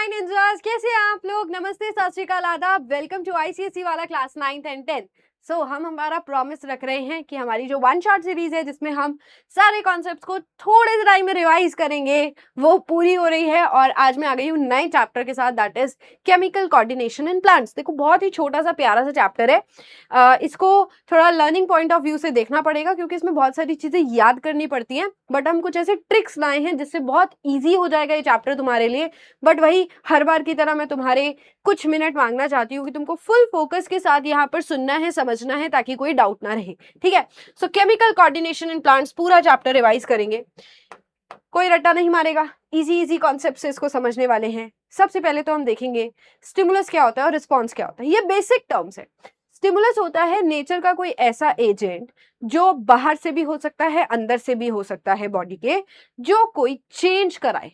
हाय ninjas, कैसे हैं आप लोग। नमस्ते, सत श्री अकाल, आदाब। वेलकम टू आईसीएसई वाला क्लास 9th एंड 10th। हम हमारा प्रॉमिस रख रहे हैं कि हमारी जो वन शॉट सीरीज है जिसमें हम सारे कॉन्सेप्ट्स को थोड़े से टाइम में रिवाइज करेंगे, वो पूरी हो रही है। और आज मैं आ गई हूँ नए चैप्टर के साथ, that is chemical coordination in plants. देखो, बहुत ही छोटा सा प्यारा सा चैप्टर है। इसको थोड़ा लर्निंग पॉइंट ऑफ व्यू से देखना पड़ेगा क्योंकि इसमें बहुत सारी चीजें याद करनी पड़ती हैं, बट हम कुछ ऐसे ट्रिक्स लाए हैं जिससे बहुत ईजी हो जाएगा ये चैप्टर तुम्हारे लिए। बट वही हर बार की तरह मैं तुम्हारे कुछ मिनट मांगना चाहती हूँ कि तुमको फुल फोकस के साथ यहाँ पर सुनना है, समझना है, ताकि कोई डाउट ना रहे। ठीक है। सो केमिकल कोऑर्डिनेशन इन प्लांट्स पूरा चैप्टर रिवाइज करेंगे, कोई रट्टा नहीं मारेगा। इजी इजी कॉन्सेप्ट से इसको समझने वाले हैं। सबसे पहले तो हम देखेंगे स्टिमुलस क्या होता है और रिस्पॉन्स क्या होता है। ये बेसिक टर्म्स है। स्टिमुलस होता है नेचर का कोई ऐसा एजेंट जो बाहर से भी हो सकता है, अंदर से भी हो सकता है बॉडी के, जो कोई चेंज कराए।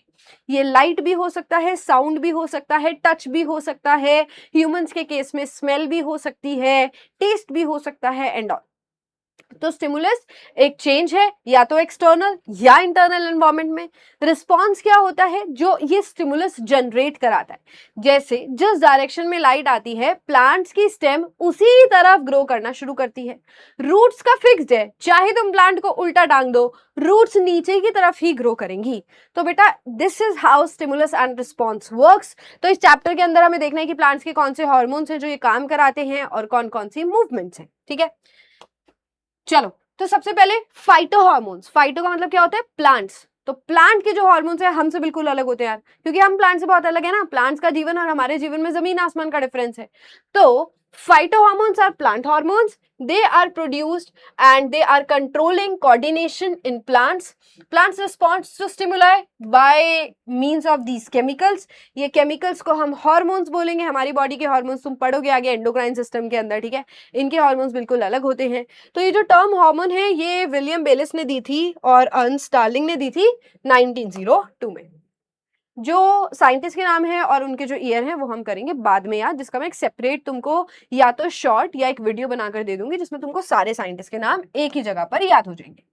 ये लाइट भी हो सकता है, साउंड भी हो सकता है, टच भी हो सकता है, ह्यूमंस के केस में स्मेल भी हो सकती है, टेस्ट भी हो सकता है एंड ऑल। तो स्टिमुलस एक चेंज है, या तो एक्सटर्नल या इंटरनल एनवायरनमेंट में। रिस्पॉन्स क्या होता है, जो ये स्टिमुलस जनरेट कराता है। जैसे जिस डायरेक्शन में लाइट आती है, प्लांट्स की स्टेम उसी तरफ ग्रो करना शुरू करती है। रूट्स का फिक्स्ड है, चाहे तुम प्लांट को उल्टा टांग दो, रूट्स नीचे की तरफ ही ग्रो करेंगी। तो बेटा, this is how stimulus and response works. तो इस चैप्टर के अंदर हमें देखना है कि प्लांट्स के कौन से हार्मोन्स हैं जो ये काम कराते हैं और कौन कौन सी मूवमेंट्स हैं। ठीक है, चलो। तो सबसे पहले फाइटो हार्मोन्स। फाइटो का मतलब क्या होता है, प्लांट्स। तो प्लांट के जो हार्मोन्स है हमसे बिल्कुल अलग होते हैं यार, क्योंकि हम प्लांट से बहुत अलग है ना। प्लांट्स का जीवन और हमारे जीवन में जमीन आसमान का डिफरेंस है। तो phytohormones are plant hormones. They are produced and they are controlling coordination in plants. Plants respond to stimuli by means of these chemicals. ये chemicals को हम hormones बोलेंगे। हमारी बॉडी के hormones तुम पढ़ोगे आगे एंडोक्राइन सिस्टम के अंदर। ठीक है, इनके hormones बिल्कुल अलग होते हैं। तो ये जो टर्म हार्मोन है ये विलियम बेलिस ने दी थी और अर्नस्ट स्टार्लिंग ने दी थी 1902 में। जो साइंटिस्ट के नाम है और उनके जो ईयर है वो हम करेंगे बाद में याद, जिसका मैं एक सेपरेट तुमको या तो शॉर्ट या एक वीडियो बनाकर दे दूंगी जिसमें तुमको सारे साइंटिस्ट के नाम एक ही जगह पर याद हो जाएंगे।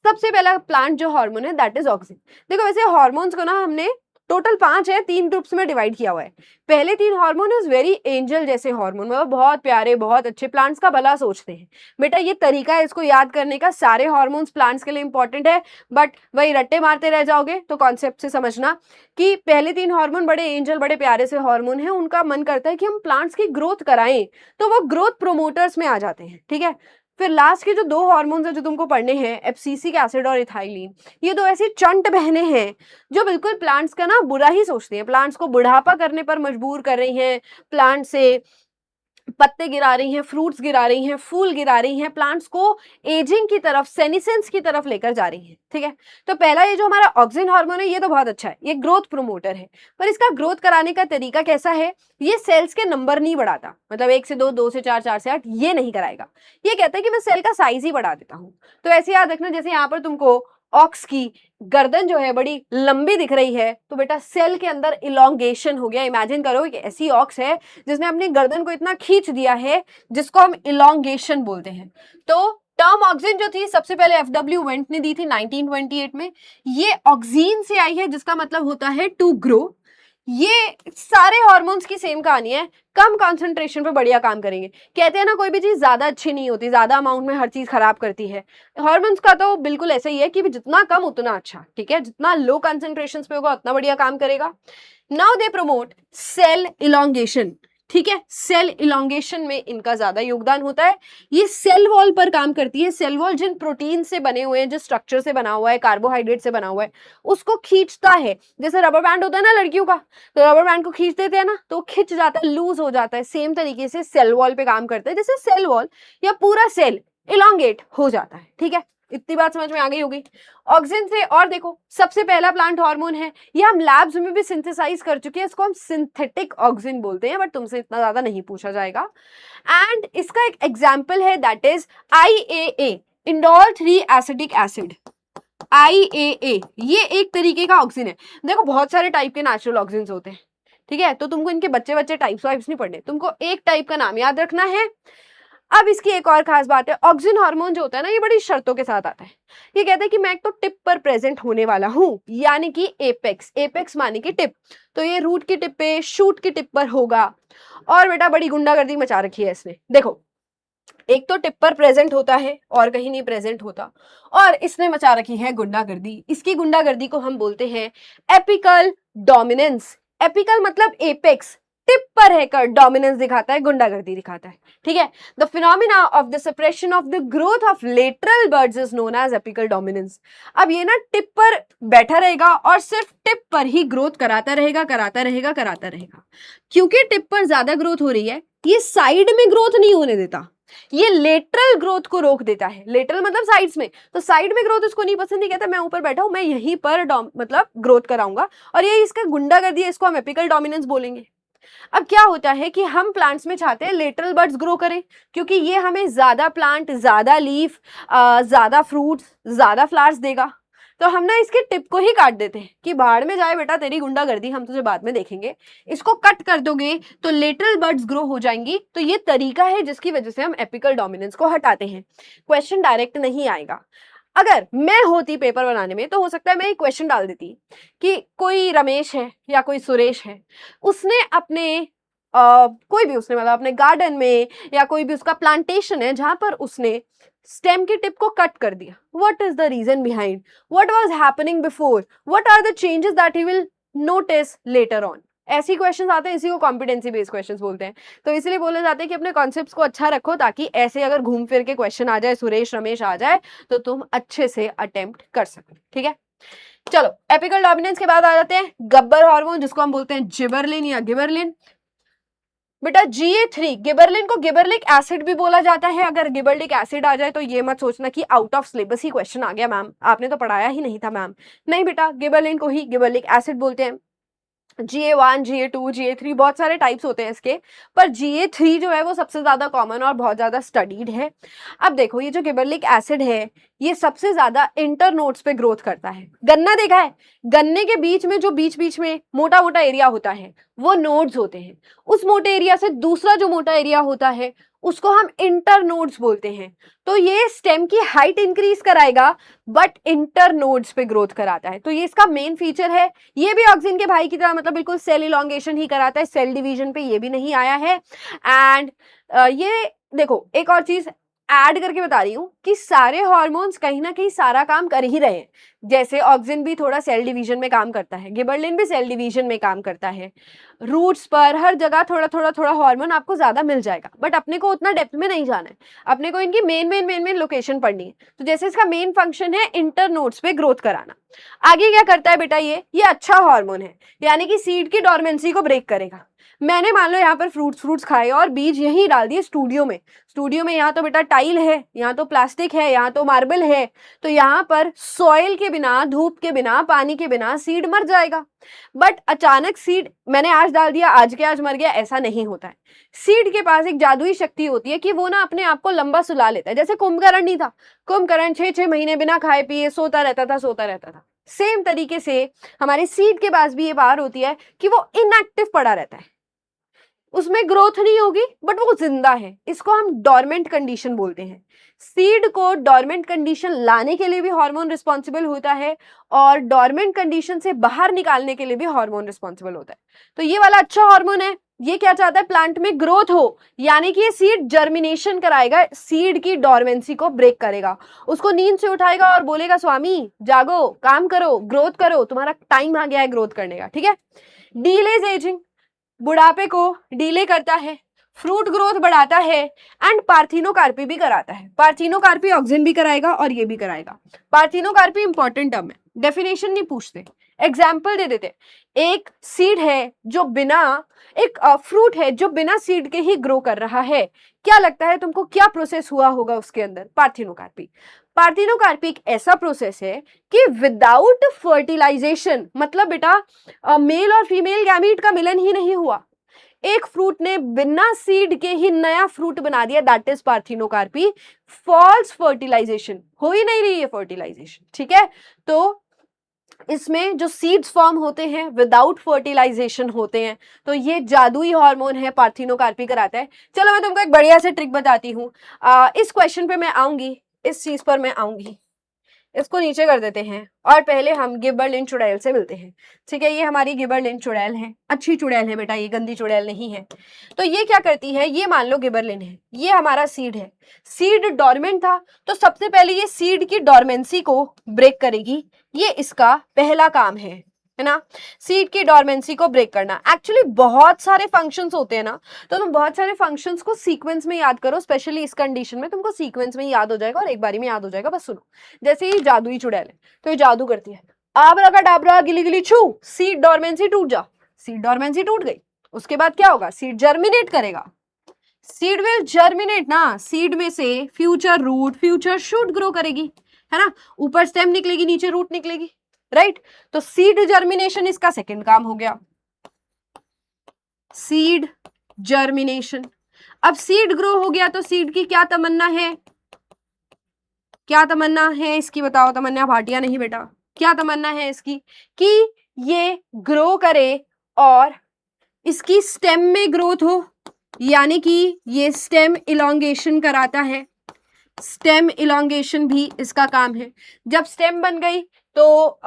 सबसे पहला प्लांट जो हार्मोन है दैट इज ऑक्सीजन। देखो, वैसे हार्मोन्स को ना हमने टोटल 5 है, 3 ग्रुप्स में डिवाइड किया हुआ है। पहले 3 हार्मोन इज वेरी एंजल जैसे हार्मोन, मतलब बहुत प्यारे, बहुत अच्छे, प्लांट्स का भला सोचते हैं। बेटा, ये तरीका है इसको याद करने का। सारे हार्मोन्स प्लांट्स के लिए इंपॉर्टेंट है, बट वही रट्टे मारते रह जाओगे तो कॉन्सेप्ट से समझना कि पहले 3 हार्मोन बड़े एंजल, बड़े प्यारे से हार्मोन है। उनका मन करता है कि हम प्लांट्स की ग्रोथ कराएं, तो वो ग्रोथ प्रोमोटर्स में आ जाते हैं। ठीक है। फिर लास्ट के जो 2 हार्मोन्स है जो तुमको पढ़ने हैं, एब्सिसिक एसिड और इथाइलिन, ये 2 ऐसी चंट बहनें हैं जो बिल्कुल प्लांट्स का ना बुरा ही सोचती हैं। प्लांट्स को बुढ़ापा करने पर मजबूर कर रही हैं, प्लांट से पत्ते गिरा रही हैं, फ्रूट्स गिरा रही हैं, फूल गिरा रही हैं, प्लांट्स को एजिंग की तरफ, सेनिसेंस की तरफ लेकर जा रही हैं। ठीक है। तो पहला ये जो हमारा ऑक्सीजन हार्मोन है ये तो बहुत अच्छा है, ये ग्रोथ प्रोमोटर है। पर इसका ग्रोथ कराने का तरीका कैसा है, ये सेल्स के नंबर नहीं बढ़ाता, मतलब 1 से 2, 2 से 4, 4 से 8, ये नहीं कराएगा। ये कहता है कि मैं सेल का साइज ही बढ़ा देता हूँ। तो ऐसे याद रखना, जैसे यहाँ पर तुमको ऑक्स की गर्दन जो है बड़ी लंबी दिख रही है, तो बेटा सेल के अंदर इलोंगेशन हो गया। इमेजिन करो कि ऐसी ऑक्स है जिसने अपनी गर्दन को इतना खींच दिया है, जिसको हम इलोंगेशन बोलते हैं। तो टर्म ऑक्सीजन जो थी सबसे पहले एफडब्ल्यू वेंट ने दी थी 1928 में। ये ऑक्सीन से आई है, जिसका मतलब होता है टू ग्रो। ये सारे हार्मोन्स की सेम कहानी है, कम कंसंट्रेशन पे बढ़िया काम करेंगे। कहते हैं ना, कोई भी चीज ज्यादा अच्छी नहीं होती, ज्यादा अमाउंट में हर चीज खराब करती है। हार्मोन्स का तो बिल्कुल ऐसा ही है कि जितना कम उतना अच्छा। ठीक है, जितना लो कंसंट्रेशन पे होगा उतना बढ़िया काम करेगा। Now they promote cell elongation. ठीक है, सेल इलोंगेशन में इनका ज्यादा योगदान होता है। ये सेल वॉल पर काम करती है। सेल वॉल जिन प्रोटीन से बने हुए हैं, जिस स्ट्रक्चर से बना हुआ है, कार्बोहाइड्रेट से बना हुआ है, उसको खींचता है। जैसे रबर बैंड होता है ना लड़कियों का, तो रबर बैंड को खींच देते हैं ना, तो खिंच जाता है, लूज हो जाता है। सेम तरीके से सेल वॉल पे काम करता है, जैसे सेल वॉल या पूरा सेल इलोंगेट हो जाता है। ठीक है, इतनी बात समझ में आ गई होगी ऑक्सीजन से। और देखो, सबसे पहला प्लांट हार्मोन है, ये हम लैब्स में भी सिंथेसाइज कर चुके हैं, इसको हम सिंथेटिक ऑक्सीजन बोलते हैं, बट तुमसे इतना ज्यादा नहीं पूछा जाएगा। एंड इसका एक एग्जाम्पल है that is IAA, indole 3 acetic acid. IAA ये एक तरीके का ऑक्सीजन है। देखो, बहुत सारे टाइप के नेचुरल ऑक्सीजन होते हैं। ठीक है, तो तुमको इनके बच्चे टाइप्स वाइप्स नहीं पढ़ने, तुमको एक टाइप का नाम याद रखना है, अब इसकी एक और खास बात है, ऑक्सिन हार्मोन जो होता है ना, ये बड़ी शर्तों के साथ आता है। ये कहता है कि मैं एक तो टिप पर प्रेजेंट होने वाला हूं, यानी कि एपेक्स, एपेक्स माने कि टिप, तो ये रूट की टिप पे, शूट की टिप पर होगा। और बेटा बड़ी गुंडागर्दी मचा रखी है इसने, देखो एक तो टिप पर प्रेजेंट होता है और कहीं नहीं प्रेजेंट होता, और इसने मचा रखी है गुंडागर्दी। इसकी गुंडागर्दी को हम बोलते हैं एपिकल डोमिनेंस। एपिकल मतलब एपेक्स, टिप पर रहकर डोमिनेंस दिखाता है, गुंडागर्दी दिखाता है, ठीक है। The phenomena of the suppression of the growth of lateral buds is known as apical dominance. अब ये ना टिप पर बैठा रहेगा और सिर्फ टिप पर ही ग्रोथ कराता रहेगा, कराता रहेगा, कराता रहेगा। क्योंकि टिप पर ज्यादा ग्रोथ हो रही है, ये साइड में ग्रोथ नहीं होने देता, ये लेटरल ग्रोथ को रोक देता है। लेटरल मतलब साइड्स में, तो साइड में ग्रोथ इसको नहीं पसंद, नहीं कहता मैं ऊपर बैठा हूं, मैं यहीं पर मतलब ग्रोथ कराऊंगा, और ये इसका गुंडागर्दी है, इसको हम एपिकल डोमिनेंस बोलेंगे। अब क्या होता है कि हम प्लांट्स में चाहते हैं लेटरल बर्ड्स ग्रो करें, क्योंकि ये हमें ज्यादा प्लांट, ज्यादा लीफ, ज्यादा फ्रूट्स, ज्यादा फ्लावर्स देगा। तो हम ना इसके टिप को ही काट देते हैं कि बाहर में जाए बेटा तेरी गुंडागर्दी, हम तुझे बाद में देखेंगे। इसको कट कर दोगे तो लेटरल बर्ड्स ग्रो हो जाएंगी। तो ये तरीका है जिसकी वजह से हम एपिकल डोमिनेंस को हटाते हैं। क्वेश्चन डायरेक्ट नहीं आएगा। अगर मैं होती पेपर बनाने में तो हो सकता है मैं एक क्वेश्चन डाल देती कि कोई रमेश है या कोई सुरेश है, उसने अपने कोई भी उसने मतलब अपने गार्डन में या कोई भी उसका प्लांटेशन है जहां पर उसने स्टेम की टिप को कट कर दिया। What is the reason behind, what was happening before, what are the changes that he will notice later on. ऐसी क्वेश्चंस आते हैं, इसी को कॉम्पिटेंसी बेस्ड क्वेश्चंस बोलते हैं। तो इसलिए बोले जाते हैं कि अपने कॉन्सेप्ट्स को अच्छा रखो, ताकि ऐसे अगर घूम फिर के क्वेश्चन आ जाए, सुरेश रमेश आ जाए, तो तुम अच्छे से अटेम्प्ट कर सको, ठीक है। चलो एपिकल डोमिनेंस के बाद आ जाते हैं गब्बर हार्मोन, जिसको हम बोलते हैं जिबरलिन या गिबरलिन। बेटा GA3, गिबरलिन को गिबरलिक एसिड भी बोला जाता है। अगर गिबरलिक एसिड आ जाए तो ये मत सोचना कि आउट ऑफ सिलेबस ही क्वेश्चन आ गया मैम, आपने तो पढ़ाया ही नहीं था मैम। नहीं बेटा, गिबरलिन को ही गिबरलिक एसिड बोलते हैं। GA1, GA2, GA3 बहुत सारे टाइप्स होते हैं इसके, पर GA3 जो है वो सबसे ज्यादा कॉमन और बहुत ज्यादा स्टडीड है। अब देखो ये जो गिबरलिक एसिड है, ये सबसे ज्यादा इंटरनोड्स पे ग्रोथ करता है। गन्ना देखा है, गन्ने के बीच में जो बीच बीच में मोटा मोटा एरिया होता है वो नोड्स होते हैं। उस मोटे एरिया से दूसरा जो मोटा एरिया होता है उसको हम इंटरनोड्स बोलते हैं। तो ये स्टेम की हाइट इंक्रीज कराएगा बट इंटरनोड्स पे ग्रोथ कराता है। तो ये इसका मेन फीचर है। ये भी ऑक्सिन के भाई की तरह मतलब बिल्कुल सेल इलॉन्गेशन ही कराता है, सेल डिवीजन पे ये भी नहीं आया है। एंड ये देखो एक और चीज ऐड करके बता रही हूँ कि सारे हार्मोन्स कहीं ना कहीं सारा काम कर ही रहे हैं। जैसे ऑक्सिन भी थोड़ा सेल डिवीजन में काम करता है, गिबरलिन भी सेल डिवीजन में काम करता है। रूट्स पर हर जगह थोड़ा थोड़ा थोड़ा हार्मोन आपको ज्यादा मिल जाएगा, बट अपने को उतना डेप्थ में नहीं जाना है, अपने को इनकी मेन लोकेशन पढ़नी है। तो जैसे इसका मेन फंक्शन है इंटरनोड्स पे ग्रोथ कराना। आगे क्या करता है बेटा, ये अच्छा हार्मोन है, यानी कि सीड की डोरमेंसी को ब्रेक करेगा। मैंने मान लो यहाँ पर फ्रूट्स खाए और बीज यहीं डाल दिए स्टूडियो में यहाँ तो बेटा टाइल है, यहाँ तो प्लास्टिक है, यहाँ तो मार्बल है, तो यहाँ पर सॉइल के बिना, धूप के बिना, पानी के बिना सीड मर जाएगा। बट अचानक सीड मैंने आज डाल दिया, आज के आज मर गया, ऐसा नहीं होता है। सीड के पास एक जादुई शक्ति होती है कि वो ना अपने आप को लंबा सुला लेता है। जैसे कुंभकर्ण नहीं था, कुंभकर्ण 6-6 महीने बिना खाए पिए सोता रहता था। सेम तरीके से हमारे सीड के पास भी ये पावर होती है कि वो इनएक्टिव पड़ा रहता है, उसमें ग्रोथ नहीं होगी बट वो जिंदा है। इसको हम डोरमेंट कंडीशन बोलते हैं। सीड को डोरमेंट कंडीशन लाने के लिए भी हार्मोन रिस्पॉन्सिबल होता है और डोरमेंट कंडीशन से बाहर निकालने के लिए भी हार्मोन रिस्पॉन्सिबल होता है। तो ये वाला अच्छा हार्मोन है, ये क्या चाहता है, प्लांट में ग्रोथ हो, यानी कि ये सीड जर्मिनेशन कराएगा, सीड की डोरमेंसी को ब्रेक करेगा, उसको नींद से उठाएगा और बोलेगा स्वामी जागो, काम करो, ग्रोथ करो, तुम्हारा टाइम आ गया है ग्रोथ करने का, ठीक है। डीलेज एजिंग, बुढ़ापे को डिले करता है, फ्रूट ग्रोथ बढ़ाता है एंड पार्थिनोकार्पी भी कराता है। पार्थिनोकार्पी ऑक्सिन भी कराएगा और ये भी कराएगा। पार्थिनोकार्पी इंपॉर्टेंट टर्म है, डेफिनेशन नहीं पूछते, एग्जाम्पल दे देते। एक सीड है जो बिना, एक फ्रूट है जो बिना सीड के ही ग्रो कर रहा है, क्या लगता है तुमको क्या प्रोसेस हुआ होगा उसके अंदर, पार्थिनोकार्पी। पार्थिनोकार्पी एक ऐसा प्रोसेस है कि विदाउट फर्टिलाइजेशन, मतलब बेटा मेल और फीमेल गैमीट का मिलन ही नहीं हुआ, एक फ्रूट ने बिना सीड के ही नया फ्रूट बना दिया, that is parthenocarpy. False fertilization, हो ही नहीं रही है फर्टिलाइजेशन, ठीक है। तो इसमें जो सीड्स फॉर्म होते हैं विदाउट फर्टिलाइजेशन होते हैं, तो ये जादुई हार्मोन है पार्थिनोकार्पी कराता है। चलो मैं तुमको एक बढ़िया से ट्रिक बताती हूँ। इस क्वेश्चन पे मैं आऊंगी, इस चीज पर मैं आऊंगी। इसको नीचे कर देते हैं और पहले हम गिबरलिन चुड़ैल से मिलते हैं। ठीक है, ये हमारी गिबरलिन चुड़ैल है, अच्छी चुड़ैल है बेटा, ये गंदी चुड़ैल नहीं है। तो ये क्या करती है, ये मान लो गिबरलिन है, ये हमारा सीड है, सीड डॉर्मेंट था, तो सबसे पहले ये सीड की डॉर्मेंसी को ब्रेक करेगी। ये इसका पहला काम है ना, सीड की डॉर्मेंसी को ब्रेक करना। एक्चुअली बहुत सारे फंक्शंस होते हैं ना, तो तुम बहुत सारे फंक्शंस को सीक्वेंस में याद करो, स्पेशली इस कंडीशन में तुमको सीक्वेंस में याद हो जाएगा और एक बारी में याद हो जाएगा। बस सुनो, जैसे ही जादुई चुड़ैल है तो ये जादू करती है, आबराकाडाबरा गिली गिली छू, सीड डॉर्मेंसी टूट जा, सीड डॉर्मेंसी टूट गई। उसके बाद क्या होगा, सीड जर्मिनेट करेगा, सीड विल जर्मिनेट ना, सीड में से future root, future shoot grow करेगी, है ना, ऊपर स्टेम निकलेगी, नीचे रूट निकलेगी, राइट। तो सीड जर्मिनेशन इसका सेकंड काम हो गया, सीड जर्मिनेशन। अब सीड ग्रो हो गया तो सीड की क्या तमन्ना है, क्या तमन्ना है इसकी बताओ, तमन्ना भाटिया नहीं बेटा, क्या तमन्ना है इसकी, कि ये ग्रो करे और इसकी स्टेम में ग्रोथ हो, यानी कि ये स्टेम इलोंगेशन कराता है, स्टेम इलोंगेशन भी इसका काम है। जब स्टेम बन गई तो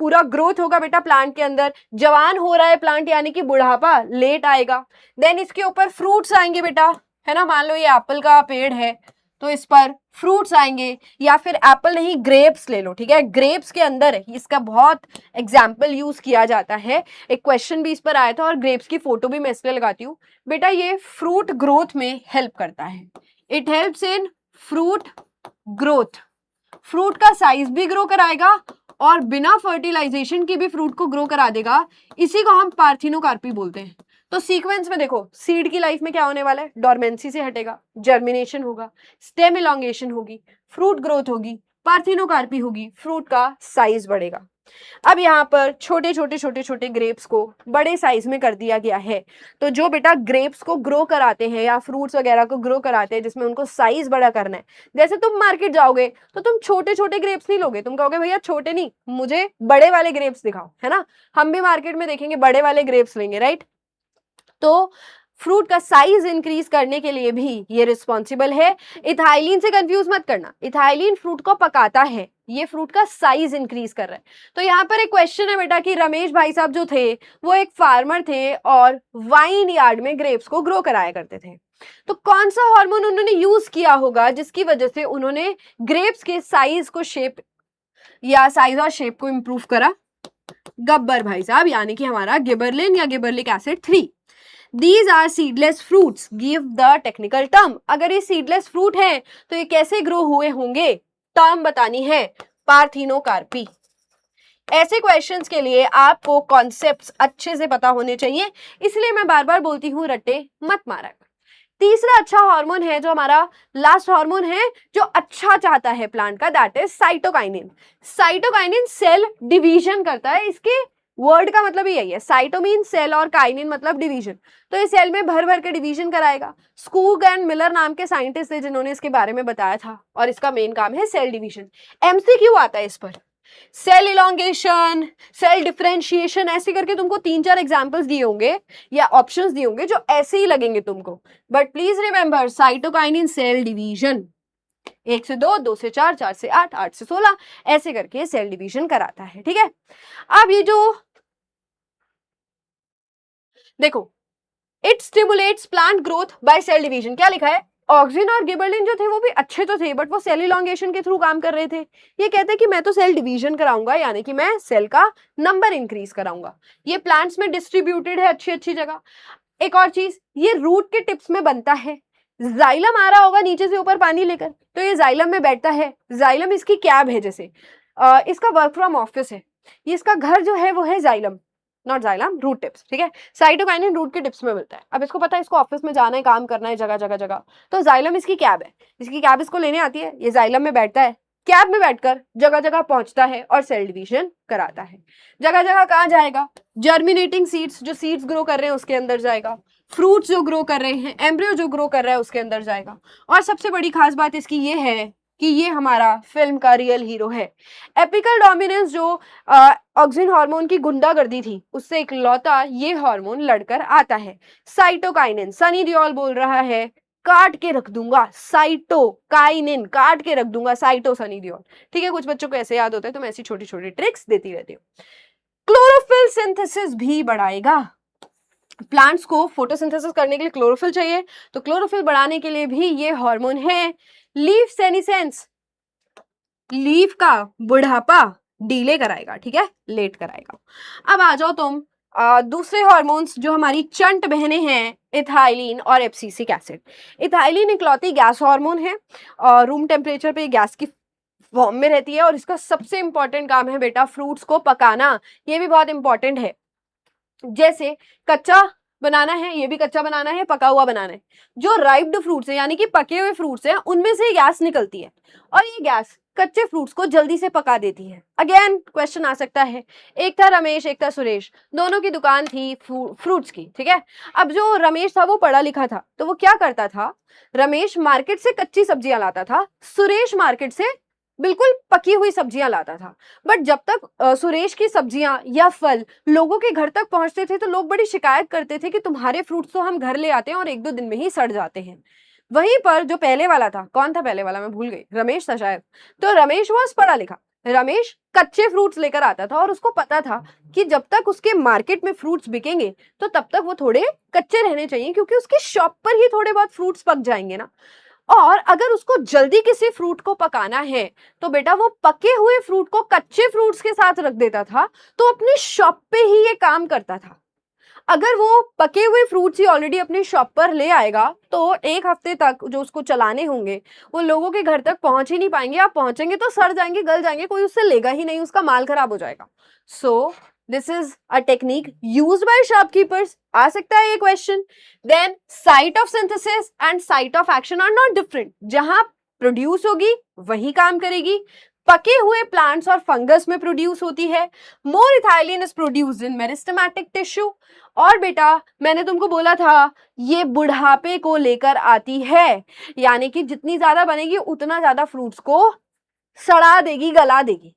पूरा ग्रोथ होगा बेटा प्लांट के अंदर, जवान हो रहा है प्लांट यानी कि बुढ़ापा लेट आएगा, देन इसके ऊपर फ्रूट्स आएंगे बेटा, है ना, मान लो ये एप्पल का पेड़ है तो इस पर फ्रूट्स आएंगे, या फिर एप्पल नहीं ग्रेप्स ले लो, ठीक है, ग्रेप्स के अंदर इसका बहुत एग्जाम्पल यूज किया जाता है, एक क्वेश्चन भी इस पर आया था और ग्रेप्स की फोटो भी मैं इसलिए लगाती हूँ बेटा, ये फ्रूट ग्रोथ में हेल्प करता है, it helps in fruit growth, fruit का साइज भी ग्रो कराएगा और बिना फर्टिलाइजेशन के भी फ्रूट को ग्रो करा देगा, इसी को हम पार्थिनोकार्पी बोलते हैं। तो सीक्वेंस में देखो, सीड की लाइफ में क्या होने वाला है, डॉर्मेंसी से हटेगा, जर्मिनेशन होगा, स्टेम इलोंगेशन होगी, फ्रूट ग्रोथ होगी, पार्थिनोकार्पी होगी, फ्रूट का साइज बढ़ेगा। अब यहाँ पर छोटे छोटे छोटे छोटे ग्रेप्स को बड़े साइज में कर दिया गया है, तो जो बेटा ग्रेप्स को ग्रो कराते हैं या फ्रूट्स वगैरह को ग्रो कराते हैं जिसमें उनको साइज बड़ा करना है, जैसे तुम मार्केट जाओगे तो तुम छोटे छोटे ग्रेप्स नहीं लोगे, तुम कहोगे भैया छोटे नहीं, मुझे बड़े वाले ग्रेप्स दिखाओ, है ना, हम भी मार्केट में देखेंगे बड़े वाले ग्रेप्स लेंगे, राइट। तो फ्रूट का साइज इंक्रीज करने के लिए भी ये रिस्पॉन्सिबल है। इथाइलिन से कंफ्यूज मत करना, इथाइलिन फ्रूट को पकाता है, ये फ्रूट का साइज इंक्रीज कर रहा है। तो यहाँ पर एक क्वेश्चन है बेटा कि रमेश भाई साहब जो थे वो एक फार्मर थे और वाइन यार्ड में ग्रेप्स को ग्रो कराया करते थे, तो कौन सा हार्मोन उन्होंने यूज किया होगा जिसकी वजह से उन्होंने ग्रेप्स के साइज को शेप या साइज और शेप को इंप्रूव करा, गब्बर भाई साहब, यानी कि हमारा गिबरलिन या gibberellic acid 3। These are seedless fruits. Give the technical term. अगर ये seedless fruit है तो ये कैसे ग्रो हुए होंगे, टर्म बतानी है, पार्थिनोकार्पी। ऐसे क्वेश्चंस के लिए आपको कॉन्सेप्ट्स अच्छे से पता होने चाहिए, इसलिए मैं बार बार बोलती हूँ रट्टे मत मारा। तीसरा अच्छा हार्मोन है जो हमारा लास्ट हार्मोन है जो अच्छा चाहता है प्लांट का, that is cytokinin. Cytokinin cell division करता है, इसके वर्ड का मतलब ही यही है, साइटो मीन सेल और काइनिन मतलब डिवीजन, तो ये सेल में भर भर के डिवीजन कराएगा। स्कूग एंड मिलर नाम के साइंटिस्ट थे जिन्होंने इसके बारे में बताया था और इसका मेन काम है सेल डिवीजन। एमसीक्यू आता है इस पर, सेल इलोंगेशन, सेल डिफरेंशिएशन, ऐसे करके तुमको 3-4 एग्जांपल्स दिए होंगे या ऑप्शंस दिए होंगे जो ऐसे ही लगेंगे तुमको, but please remember cytokinin cell division, 1 से 2, 2 से 4, 4 से 8, 8 से 16, ऐसे करके सेल डिवीजन कराता है, ठीक है। अब ये जो देखो, it stimulates plant growth by cell division, क्या लिखा है, ऑक्सिन और गिबरलिन जो थे वो भी अच्छे तो थे बट वो सेल इलोंगेशन के थ्रू काम कर रहे थे, ये कहते हैं कि मैं तो सेल डिवीजन कराऊंगा, यानी कि मैं सेल का नंबर इंक्रीज कराऊंगा। ये प्लांट्स में डिस्ट्रीब्यूटेड है अच्छी अच्छी जगह। एक और चीज, ये रूट के टिप्स में बनता है, जाइलम आ रहा होगा नीचे से ऊपर पानी लेकर, तो ये जाइलम में बैठता है, जाइलम इसकी कैब है, जैसे इसका वर्क फ्रॉम ऑफिस है, ये इसका घर जो है वो है xylem, not xylem, root tips, ठीक है। साइटोकाइनिन रूट के टिप्स में मिलता है। अब इसको पता है इसको ऑफिस में जाना है, काम करना है जगह जगह जगह, तो जाइलम इसकी कैब है, इसकी कैब इसको लेने आती है, ये जाइलम में बैठता है, कैब में बैठकर जगह जगह पहुंचता है और सेल डिवीजन कराता है। जगह जगह कहाँ जाएगा, जर्मिनेटिंग सीड्स, जो सीड्स ग्रो कर रहे हैं उसके अंदर जाएगा, फ्रूट्स जो ग्रो कर रहे हैं, एम्ब्रियो जो ग्रो कर रहा है उसके अंदर जाएगा, और सबसे बड़ी खास बात इसकी ये है कि ये हमारा फिल्म का रियल हीरो है। एपिकल डोमिनेंस जो ऑक्सिन हार्मोन की गुंडागर्दी थी, उससे इकलौता ये हार्मोन लड़कर आता है। साइटोकाइनिन, सनी देओल बोल रहा है काट के रख दूंगा, साइटोकाइनिन काट के रख दूंगा, साइटो सनी देओल। ठीक है, कुछ बच्चों को ऐसे याद होता है तो मैं ऐसी छोटी छोटी ट्रिक्स देती रहती हूँ। क्लोरोफिल सिंथेसिस भी बढ़ाएगा। प्लांट्स को फोटोसिंथेसिस करने के लिए क्लोरोफिल चाहिए, तो क्लोरोफिल बढ़ाने के लिए भी ये हार्मोन है। लीफ सेनिसेंस, लीफ का बुढ़ापा डीले कराएगा, ठीक है, लेट कराएगा। अब आ जाओ तुम दूसरे हार्मोन्स जो हमारी चंट बहनें हैं, इथाइलिन और एब्सिसिक एसिड। इथाइलिन इकलौती गैस हार्मोन है और रूम टेम्परेचर पे गैस की फॉर्म में रहती है और इसका सबसे इंपॉर्टेंट काम है बेटा फ्रूट्स को पकाना। ये भी बहुत इंपॉर्टेंट है। जैसे कच्चा बनाना है, ये भी कच्चा बनाना है, पका हुआ बनाना है। जो राइप्ड फ्रूट्स है यानी कि पके हुए फ्रूट्स हैं, उनमें से गैस निकलती है और ये गैस कच्चे फ्रूट्स को जल्दी से पका देती है। अगेन क्वेश्चन आ सकता है, एक था रमेश एक था सुरेश, दोनों की दुकान थी फ्रूट्स की, ठीक है। अब जो रमेश था वो पढ़ा लिखा था, तो वो क्या करता था, रमेश मार्केट से कच्ची सब्जियां लाता था, सुरेश मार्केट से बिल्कुल पकी हुई सब्जियां लाता था। बट जब तक सुरेश की सब्जियां या फल लोगों के घर तक पहुंचते थे तो लोग बड़ी शिकायत करते थे कि तुम्हारे फ्रूट्स तो हम घर ले आते हैं और एक दो दिन में ही सड़ जाते हैं। वहीं पर जो पहले वाला था, कौन था पहले वाला, मैं भूल गई, रमेश था शायद। तो रमेश वॉज पढ़ा लिखा, रमेश कच्चे फ्रूट्स लेकर आता था और उसको पता था कि जब तक उसके मार्केट में फ्रूट्स बिकेंगे तो तब तक वो थोड़े कच्चे रहने चाहिए, क्योंकि उसकी शॉप पर ही थोड़े बहुत फ्रूट्स पक जाएंगे ना। और अगर उसको जल्दी किसी फ्रूट को पकाना है तो बेटा वो पके हुए फ्रूट को कच्चे फ्रूट्स के साथ रख देता था, तो अपनी शॉप पे ही ये काम करता था। अगर वो पके हुए फ्रूट्स ही ऑलरेडी अपनी शॉप पर ले आएगा तो एक हफ्ते तक जो उसको चलाने होंगे वो लोगों के घर तक पहुंच ही नहीं पाएंगे। आप पहुंचेंगे तो सड़ जाएंगे, गल जाएंगे, कोई उससे लेगा ही नहीं, उसका माल खराब हो जाएगा। So this is a technique used by shopkeepers. आ सकता है ये question. Then site of synthesis and site of action are not different. जहां प्रोड्यूस होगी वही काम करेगी। पके हुए प्लांट्स और फंगस में प्रोड्यूस होती है। More ethylene is produced in meristematic tissue. और बेटा मैंने तुमको बोला था ये बुढ़ापे को लेकर आती है, यानी कि जितनी ज्यादा बनेगी उतना ज्यादा फ्रूट्स को सड़ा देगी, गला देगी,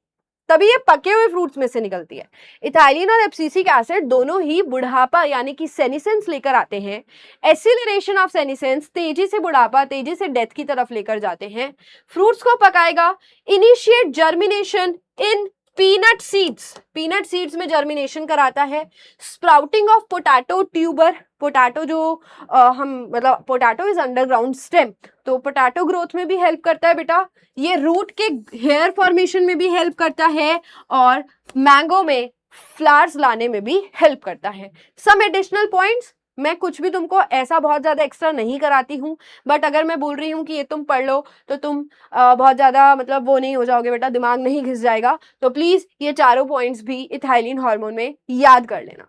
तभी ये पके हुए फ्रूट्स में से निकलती है। इथाइलिन और एब्सिसिक एसिड दोनों ही बुढ़ापा यानी कि सेनिसेंस लेकर आते हैं। एसिलरेशन ऑफ सेनिसेंस तेजी से बुढ़ापा, तेजी से डेथ की तरफ लेकर जाते हैं। फ्रूट्स को पकाएगा। Initiate germination in peanut seeds, peanut seeds में जर्मिनेशन कराता है। Sprouting of potato tuber, potato जो मतलब पोटैटो इज अंडरग्राउंड स्टेम, तो पोटैटो ग्रोथ में भी हेल्प करता है बेटा। ये रूट के हेयर फॉर्मेशन में भी हेल्प करता है और मैंगो में फ्लावर्स लाने में भी हेल्प करता है। सम एडिशनल पॉइंट्स, मैं कुछ भी तुमको ऐसा बहुत ज्यादा एक्स्ट्रा नहीं कराती हूँ, बट अगर मैं बोल रही हूँ कि ये तुम पढ़ लो तो तुम बहुत ज्यादा मतलब वो नहीं हो जाओगे बेटा, दिमाग नहीं घिस जाएगा। तो प्लीज ये चारों पॉइंट्स भी इथाइलिन हार्मोन में याद कर लेना।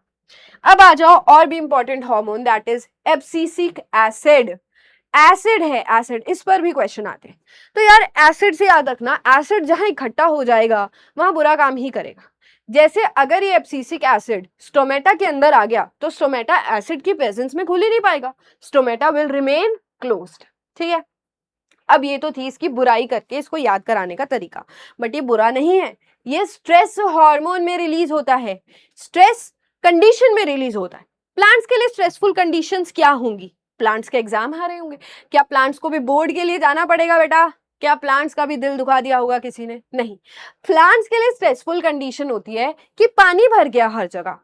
अब आ जाओ और भी important hormone, that is abscisic acid. Acid है, एसिड, इस पर भी क्वेश्चन आते हैं। तो यार एसिड से याद रखना, एसिड जहां इकट्ठा हो जाएगा वहां बुरा काम ही करेगा। जैसे अगर ये एब्सिसिक एसिड स्टोमेटा के अंदर आ गया तो स्टोमेटा एसिड की प्रेजेंस में खुल ही नहीं पाएगा, स्टोमेटा विल रिमेन क्लोज्ड। ठीक है, अब ये तो थी इसकी बुराई करके इसको याद कराने का तरीका, बट ये बुरा नहीं है, ये स्ट्रेस हार्मोन में रिलीज होता है, स्ट्रेस कंडीशन में रिलीज होता है। प्लांट्स के लिए स्ट्रेसफुल कंडीशंस क्या होंगी? प्लांट्स के एग्जाम आ रहे होंगे, क्या प्लांट्स को भी बोर्ड के लिए जाना पड़ेगा बेटा? क्या प्लांट्स का भी दिल दुखा दिया होगा किसी ने? नहीं। प्लांट्स के लिए स्ट्रेसफुल कंडीशन होती है कि पानी भर गया हर जगह,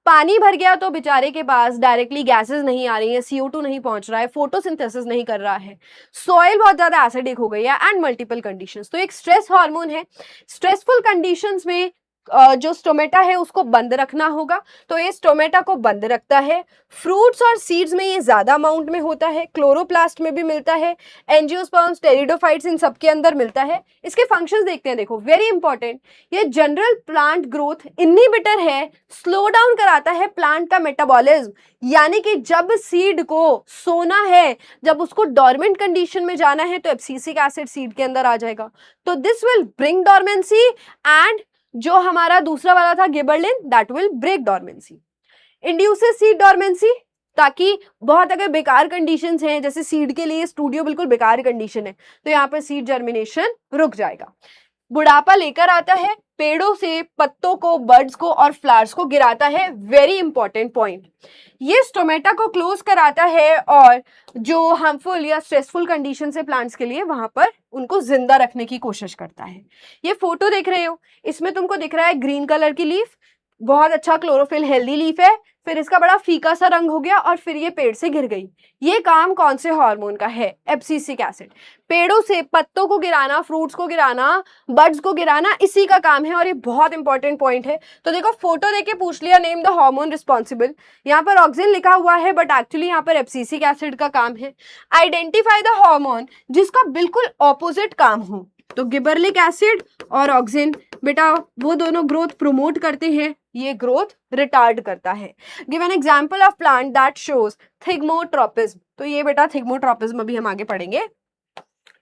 पानी भर गया तो बेचारे के पास डायरेक्टली गैसेस नहीं आ रही है, CO2 नहीं पहुंच रहा है, फोटोसिंथेसिस नहीं कर रहा है, सॉइल बहुत ज्यादा एसिडिक हो गई है एंड मल्टीपल कंडीशंस। तो एक स्ट्रेस हार्मोन है। स्ट्रेसफुल कंडीशंस में जो स्टोमेटा है उसको बंद रखना होगा, तो ये स्टोमेटा को बंद रखता है। फ्रूट्स और सीड्स में ये ज्यादा अमाउंट में होता है, क्लोरोप्लास्ट में भी मिलता है, एंजियोस्पर्म्स, टेरिडोफाइट्स, इन सब के अंदर मिलता है। इसके फंक्शंस देखते हैं, देखो वेरी इंपॉर्टेंट, ये जनरल प्लांट ग्रोथ इनहिबिटर है, स्लो डाउन कराता है प्लांट का मेटाबॉलिज्म, यानी कि जब सीड को सोना है, जब उसको डॉर्मेंट कंडीशन में जाना है तो एब्सिसिक एसिड सीड के अंदर आ जाएगा, तो this will bring dormancy, and जो हमारा दूसरा वाला था gibberellin, that will break dormancy. Induces seed dormancy, ताकि बहुत अगर बेकार कंडीशंस हैं, जैसे सीड के लिए स्टूडियो बिल्कुल बेकार कंडीशन है, तो यहाँ पर सीड जर्मिनेशन रुक जाएगा। बुढ़ापा लेकर आता है, पेड़ों से पत्तों को, बर्ड्स को और फ्लावर्स को गिराता है, वेरी इंपॉर्टेंट पॉइंट। ये स्टोमेटा को क्लोज कराता है और जो हार्मफुल या स्ट्रेसफुल कंडीशन है प्लांट्स के लिए, वहां पर उनको जिंदा रखने की कोशिश करता है। ये फोटो देख रहे हो, इसमें तुमको दिख रहा है ग्रीन कलर की लीफ, बहुत अच्छा क्लोरोफिल हेल्दी लीफ है, फिर इसका बड़ा फीका सा रंग हो गया और फिर ये पेड़ से गिर गई। ये काम कौन से हार्मोन का है? Abscisic acid. पेड़ों से पत्तों को गिराना, फ्रूट्स को गिराना, बर्ड्स को गिराना, इसी का काम है और ये बहुत इंपॉर्टेंट पॉइंट है। तो देखो फोटो देके पूछ लिया नेम द हार्मोन रिस्पॉन्सिबल, यहाँ पर ऑक्सिन लिखा हुआ है बट एक्चुअली यहाँ पर एब्सिसिक एसिड का काम है। आइडेंटिफाई द हार्मोन जिसका बिल्कुल ऑपोजिट काम हो। तो गिबरलिक एसिड और ऑक्सिन बेटा वो दोनों ग्रोथ प्रमोट करते हैं, ये ग्रोथ रिटार्ड करता है। Give an example of plant that shows thigmotropism. तो ये बेटा थिग्मोट्रोपिज्म अभी हम आगे पढ़ेंगे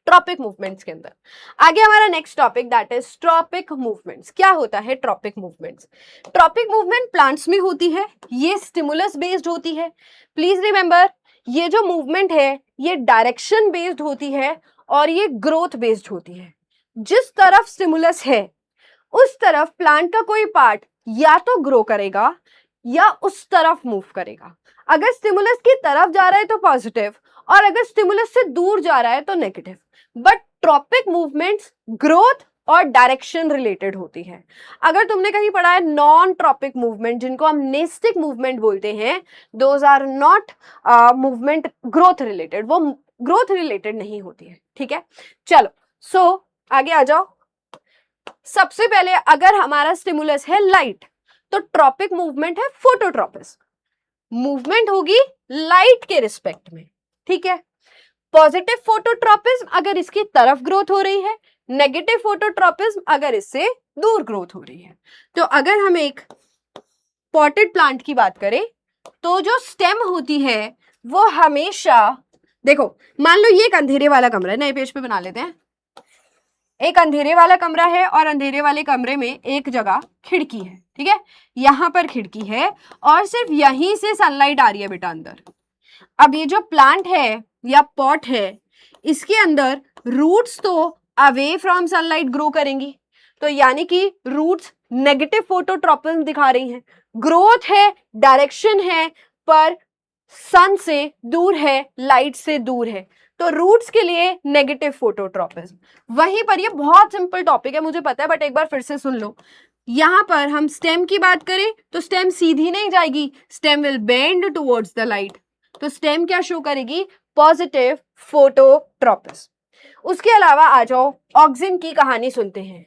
ट्रॉपिक मूवमेंट्स के अंदर। आगे हमारा next topic that is tropic movements. क्या होता है tropic movements? Tropic movement plants में होती है, ये स्टिमुलस बेस्ड होती है। प्लीज रिमेंबर, ये जो मूवमेंट है ये डायरेक्शन बेस्ड होती है और ये ग्रोथ बेस्ड होती है। जिस तरफ स्टिमुलस है उस तरफ प्लांट का कोई पार्ट या तो ग्रो करेगा या उस तरफ मूव करेगा। अगर स्टिमुलस की तरफ जा रहा है तो पॉजिटिव और अगर स्टिमुलस से दूर जा रहा है तो negative. But tropic movements growth और डायरेक्शन रिलेटेड होती है। अगर तुमने कहीं पढ़ा है नॉन ट्रॉपिक मूवमेंट, जिनको हम नेस्टिक मूवमेंट बोलते हैं, those are not movement growth related, वो ग्रोथ रिलेटेड नहीं होती है। ठीक है, चलो सो आगे आ जाओ। सबसे पहले अगर हमारा स्टिमुलस है लाइट, तो ट्रॉपिक मूवमेंट है फोटोट्रॉपिज्म। मूवमेंट होगी लाइट के रिस्पेक्ट में। ठीक है, पॉजिटिव फोटोट्रॉपिज्म अगर इसकी तरफ ग्रोथ हो रही है, नेगेटिव फोटोट्रॉपिज्म अगर इससे दूर ग्रोथ हो रही है। तो अगर हम एक पॉटेड प्लांट की बात करें तो जो स्टेम होती है वो हमेशा, देखो मान लो ये एक अंधेरे वाला कमरा है, नए पेज पे बना लेते हैं। एक अंधेरे वाला कमरा है और अंधेरे वाले कमरे में एक जगह खिड़की है। ठीक है, यहां पर खिड़की है और सिर्फ यहीं से सनलाइट आ रही है बेटा अंदर। अब ये जो प्लांट है या पॉट है, इसके अंदर रूट्स तो अवे फ्रॉम सनलाइट ग्रो करेंगी, तो यानी कि रूट्स नेगेटिव फोटोट्रॉपिज्म दिखा रही हैं। ग्रोथ है, डायरेक्शन है, पर सन से दूर है, लाइट से दूर है, तो रूट्स के लिए नेगेटिव फोटोट्रॉपिज्म। वहीं पर ये बहुत सिंपल टॉपिक है मुझे पता है, बट एक बार फिर से सुन लो। यहां पर हम स्टेम की बात करें तो स्टेम सीधी नहीं जाएगी, stem will bend towards the light. तो स्टेम क्या शो करेगी? Positive phototropism. उसके अलावा आ जाओ, ऑक्सिन की कहानी सुनते हैं।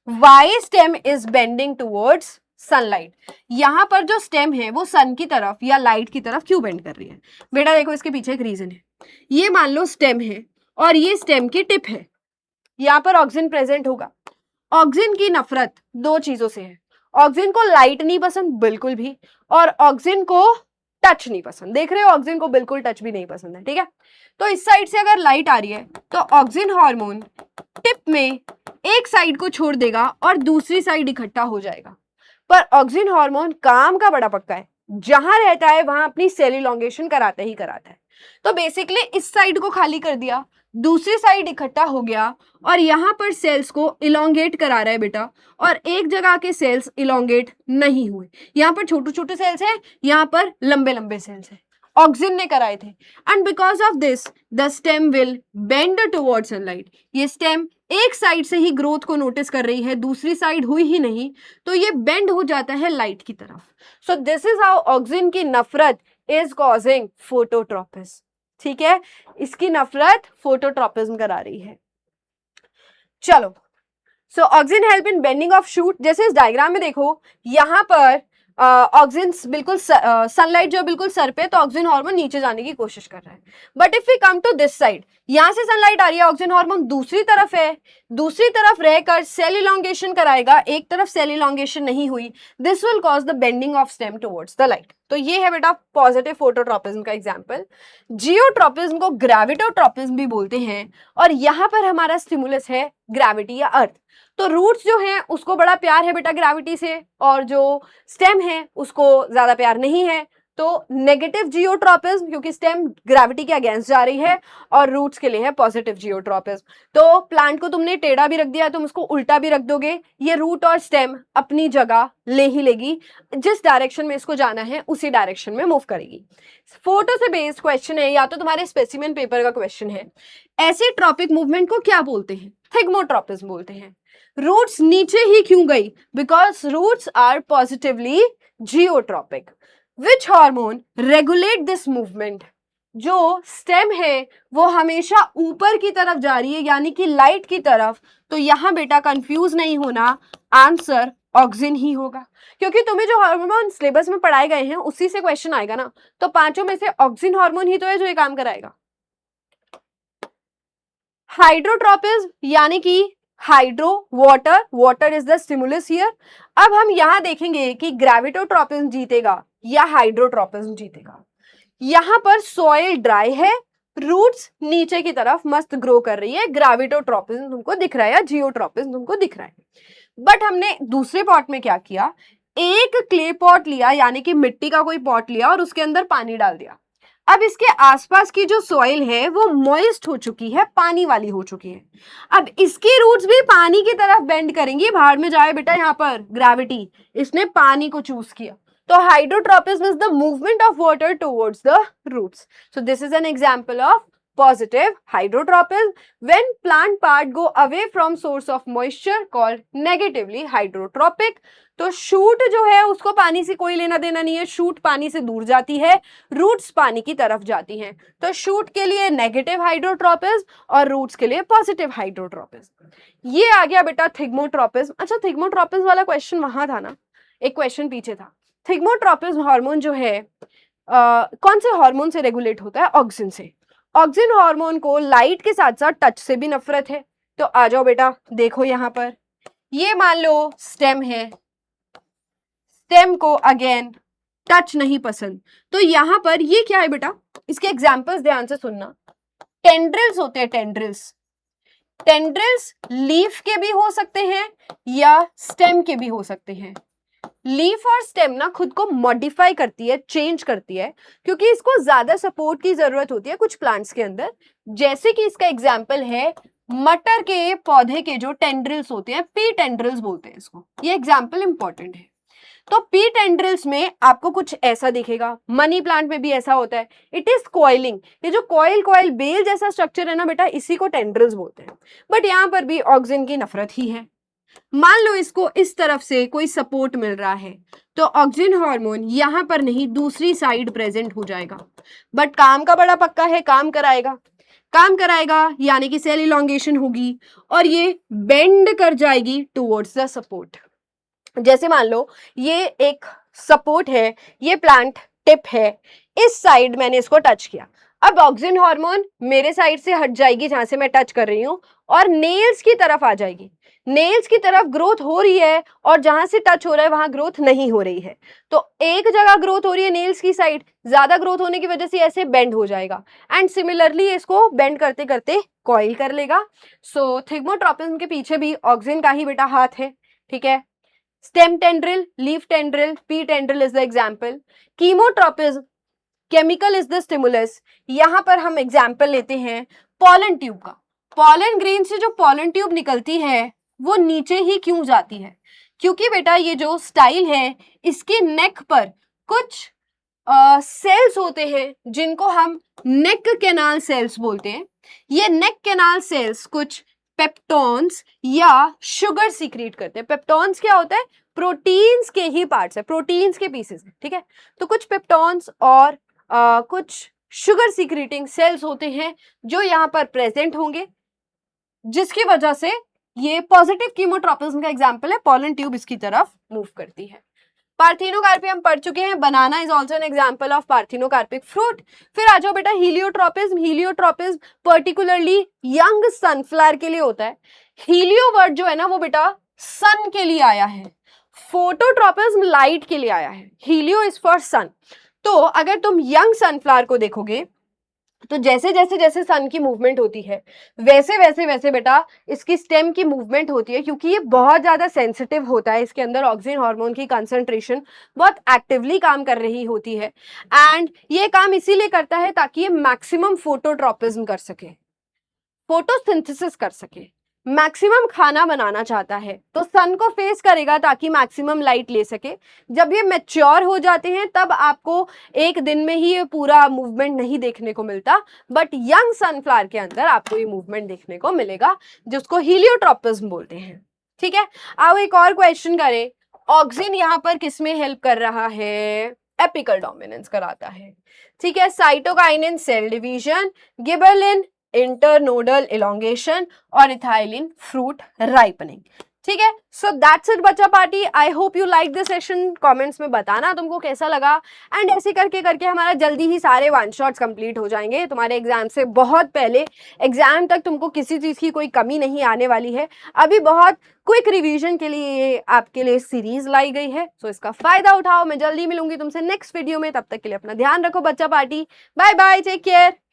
Why stem is bending towards sunlight. यहां पर जो स्टेम है वो सन की तरफ या लाइट की तरफ क्यों बेंड कर रही है? बेटा देखो इसके पीछे एक रीजन है। ये मान लो स्टेम है और ये स्टेम की टिप है, यहां पर ऑक्सिन प्रेजेंट होगा। ऑक्सिन की नफरत दो चीजों से है। ऑक्सिन को लाइट नहीं पसंद बिल्कुल भी, और ऑक्सिन को टच नहीं पसंद। देख रहे हो, ऑक्सिन को बिल्कुल टच भी नहीं पसंद है। ठीक है, तो इस साइड से अगर लाइट आ रही है तो ऑक्सिन हार्मोन टिप में एक साइड को छोड़ देगा और दूसरी साइड इकट्ठा हो जाएगा। पर ऑक्सिन हार्मोन काम का बड़ा पक्का है, जहां रहता है वहां अपनी सेल इलॉन्गेशन कराता ही कराता है। तो बेसिकली इस साइड को खाली कर दिया, दूसरी साइड इकट्ठा हो गया और यहाँ पर सेल्स को इलोंगेट करा रहा है बेटा, और एक जगह के सेल्स इलोंगेट नहीं हुए। यहाँ पर छोटे छोटे सेल्स हैं, यहाँ पर लंबे लंबे सेल्स हैं, ऑक्सिन ने कराए थे। And because of this the stem will bend towards sunlight. ये स्टेम एक साइड से ही ग्रोथ को नोटिस कर रही है, दूसरी साइड हुई ही नहीं, तो ये बेंड हो जाता है लाइट की तरफ। सो दिस इज हाउ ऑक्सिन की नफरत इज कॉजिंग फोटोट्रॉपिज्म। ठीक है, इसकी नफरत फोटोट्रॉपिज्म करा रही है। चलो, so auxin help in bending of shoot. जैसे इस डायग्राम में देखो, यहाँ पर ऑक्सिन बिल्कुल सनलाइट जो बिल्कुल सर पे, तो ऑक्सिन हार्मोन नीचे जाने की कोशिश कर रहा है। But if we come to this side, यहाँ से सनलाइट आ रही है, ऑक्सिन हार्मोन दूसरी तरफ है, दूसरी तरफ रहकर सेल इलोंगेशन कराएगा, एक तरफ सेल इलोंगेशन नहीं हुई, this will cause the bending of stem towards the light. तो ये है बेटा पॉजिटिव फोटोट्रॉपिज्म का एग्जाम्पल। जियोट्रॉपिज्म को ग्रेविटोट्रॉपिज्म भी बोलते हैं, और यहाँ पर हमारा स्टिमुलस है ग्रेविटी या अर्थ। तो रूट्स जो हैं उसको बड़ा प्यार है बेटा ग्रेविटी से, और जो स्टेम है उसको ज्यादा प्यार नहीं है, तो नेगेटिव जियोट्रॉपिज्म, क्योंकि स्टेम ग्रेविटी के अगेंस्ट जा रही है, और रूट्स के लिए है पॉजिटिव जियोट्रॉपिज्म। तो प्लांट को तुमने टेढ़ा भी रख दिया, तुम उसको उल्टा भी रख दोगे, ये रूट और स्टेम अपनी जगह ले ही लेगी, जिस डायरेक्शन में इसको जाना है उसी डायरेक्शन में मूव करेगी। फोटो से बेस्ड क्वेश्चन है, या तो तुम्हारे स्पेसिमेन पेपर का क्वेश्चन है। ऐसे ट्रॉपिक मूवमेंट को क्या बोलते हैं? थिग्मोट्रॉपिज्म बोलते हैं। रूट्स नीचे ही क्यों गई? Because roots are positively geotropic. Which hormone regulate this movement? जो स्टेम है वो हमेशा ऊपर की तरफ जा रही है, यानी कि लाइट की तरफ। तो यहां बेटा कंफ्यूज नहीं होना, आंसर ऑक्सिन ही होगा, क्योंकि तुम्हें जो हार्मोन सिलेबस में पढ़ाए गए हैं उसी से क्वेश्चन आएगा ना। तो पांचों में से ऑक्सिन हार्मोन ही तो है जो ये काम कराएगा। हाइड्रोट्रॉपिज्म यानी कि hydro water, water is the stimulus here. अब हम यहां देखेंगे कि ग्रेविटोट्रॉपिज्म जीतेगा या हाइड्रोट्रॉपिज्म जीतेगा। यहां पर सॉइल ड्राई है, रूट्स नीचे की तरफ मस्त ग्रो कर रही है, ग्रेविटोट्रॉपिज्म तुमको दिख रहा है या जियोट्रॉपिज्म तुमको दिख रहा है। बट हमने दूसरे पॉट में क्या किया, एक क्ले पॉट लिया, यानी कि मिट्टी का कोई पॉट लिया और उसके अंदर पानी डाल दिया। अब इसके आसपास की जो सॉइल है वो मॉइस्ट हो चुकी है, पानी वाली हो चुकी है। अब इसकी रूट्स भी पानी की तरफ बेंड करेंगी, बाहर में जाए बेटा यहाँ पर ग्रेविटी, इसने पानी को चूज किया। तो hydrotropism is the movement of water towards the roots. So this is an example of positive hydrotropism. When plant part go away from source of moisture called negatively hydrotropic. तो shoot जो है उसको पानी से कोई लेना देना नहीं है, शूट पानी से दूर जाती है, रूट्स पानी की तरफ जाती हैं। तो शूट के लिए नेगेटिव हाइड्रोट्रोपिज्म और रूट्स के लिए पॉजिटिव हाइड्रोट्रोपिज्म। ये आ गया बेटा थिग्मोट्रोपिज्म। अच्छा, थिग्मोट्रोपिज्म वाला क्वेश्चन वहां था ना, एक क्वेश्चन पीछे था। थिग्मोट्रोपिज्म हार्मोन जो है कौन से हार्मोन से रेगुलेट होता है? ऑक्सिन से। ऑक्सिन हार्मोन को लाइट के साथ साथ टच से भी नफरत है। तो आ जाओ बेटा, देखो यहां पर, ये मान लो स्टेम है, स्टेम को अगेन टच नहीं पसंद। तो यहां पर ये क्या है बेटा, इसके एग्जांपल्स ध्यान से सुनना। टेंड्रिल्स होते हैं, टेंड्रिल्स। टेंड्रिल्स लीफ के भी हो सकते हैं या स्टेम के भी हो सकते हैं। लीफ और स्टेम ना खुद को मॉडिफाई करती है, चेंज करती है, क्योंकि इसको ज्यादा सपोर्ट की जरूरत होती है कुछ प्लांट्स के अंदर। जैसे कि इसका एग्जांपल है मटर के पौधे के जो टेंड्रिल्स होते हैं, पी टेंड्रिल्स बोलते हैं इसको। ये एग्जांपल इंपॉर्टेंट है। तो पी टेंड्रिल्स में आपको कुछ ऐसा दिखेगा, मनी प्लांट में भी ऐसा होता है, इट इज कॉइलिंग। ये जो कॉइल बेल जैसा स्ट्रक्चर है ना बेटा, इसी को टेंड्रिल्स बोलते हैं। बट यहाँ पर भी ऑक्सिन की नफरत ही है। मान लो इसको इस तरफ से कोई सपोर्ट मिल रहा है, तो ऑक्सिन हार्मोन यहां पर नहीं दूसरी साइड प्रेजेंट हो जाएगा। बट काम का बड़ा पक्का है, काम कराएगा, यानी कि सेल इलॉन्गेशन होगी और ये बेंड कर जाएगी टुवर्ड्स द सपोर्ट। जैसे मान लो ये एक सपोर्ट है, ये प्लांट टिप है, इस साइड मैंने इसको टच किया। अब ऑक्सिन हार्मोन मेरे साइड से हट जाएगी जहां से मैं टच कर रही हूं और नेल्स की तरफ आ जाएगी। नेल्स की तरफ ग्रोथ हो रही है और जहां से टच हो रहा है वहां ग्रोथ नहीं हो रही है। तो एक जगह ग्रोथ हो रही है नेल्स की साइड, ज्यादा ग्रोथ होने की वजह से ऐसे बेंड हो जाएगा एंड सिमिलरली इसको बेंड करते करते कॉइल कर लेगा। सो थिग्मोट्रोपिज्म के पीछे भी ऑक्सिन का ही बेटा हाथ है, ठीक है। Stem tendril, leaf tendril, P tendril is the example. Chemotropism, chemical is the stimulus. यहां पर हम एग्जाम्पल लेते हैं पॉलन ट्यूब का। पॉलन ग्रेन से जो पॉलन ट्यूब निकलती है वो नीचे ही क्यों जाती है? क्योंकि बेटा ये जो स्टाइल है इसके नेक पर कुछ सेल्स होते हैं जिनको हम नेक कैनाल सेल्स बोलते हैं। ये नेक कैनाल सेल्स कुछ पेप्टॉन्स या शुगर सीक्रेट करते हैं। पेप्टॉन्स क्या होता है? प्रोटीन्स के ही पार्ट्स है, प्रोटीन्स के पीसेस है, ठीक है। तो कुछ पेप्टॉन्स और कुछ शुगर सीक्रेटिंग सेल्स होते हैं जो यहाँ पर प्रेजेंट होंगे, जिसकी वजह से ये पॉजिटिव कीमोट्रोपिज्म का एग्जांपल है, पॉलन ट्यूब इसकी तरफ मूव करती है। पार्थिनोकार्पी हम पढ़ चुके हैं, banana is also an example of parthenocarpic fruit. फिर आ जाओ बेटा heliotropism. Heliotropism particularly young sunflower के लिए होता है। हीलियो वर्ड जो है ना वो बेटा सन के लिए आया है, फोटोट्रोपिज्म लाइट के लिए आया है, हीलियो इज फॉर सन। तो अगर तुम यंग सनफ्लावर को देखोगे तो जैसे जैसे जैसे सन की मूवमेंट होती है वैसे वैसे वैसे बेटा इसकी स्टेम की मूवमेंट होती है, क्योंकि ये बहुत ज्यादा सेंसिटिव होता है, इसके अंदर ऑक्सीजन हार्मोन की कंसंट्रेशन बहुत एक्टिवली काम कर रही होती है। एंड ये काम इसीलिए करता है ताकि ये मैक्सिमम फोटोट्रोपिज्म कर सके, फोटोसिंथेसिस कर सके, मैक्सिमम खाना बनाना चाहता है तो सन को फेस करेगा ताकि मैक्सिमम लाइट ले सके। जब ये मैच्योर हो जाते हैं तब आपको एक दिन में ही ये पूरा मूवमेंट नहीं देखने को मिलता, बट यंग सनफ्लावर के अंदर आपको ये मूवमेंट देखने को मिलेगा, जिसको हीलियोट्रोपिज्म बोलते हैं। ठीक है, अब एक और क्वेश्चन करें। ऑक्सीजन यहाँ पर किसमें हेल्प कर रहा है? एपिकल डोमिनेंस कराता है। ठीक है, cytokinin cell division, gibberellin internodal elongation और इथाइलिन फ्रूट राइपनिंग। ठीक है, सो दैट्स इट बच्चा party. I hope you like this session. Comments में बताना तुमको कैसा लगा। एंड ऐसे करके करके हमारा जल्दी ही सारे वन शॉट्स कंप्लीट हो जाएंगे तुम्हारे एग्जाम से बहुत पहले। एग्जाम तक तुमको किसी चीज की कोई कमी नहीं आने वाली है। अभी बहुत क्विक रिवीजन के लिए ये आपके लिए सीरीज लाई गई है, सो इसका फायदा उठाओ। मैं जल्दी मिलूंगी तुमसे नेक्स्ट वीडियो में, तब तक के लिए अपना ध्यान रखो बच्चा party. Bye bye, take care.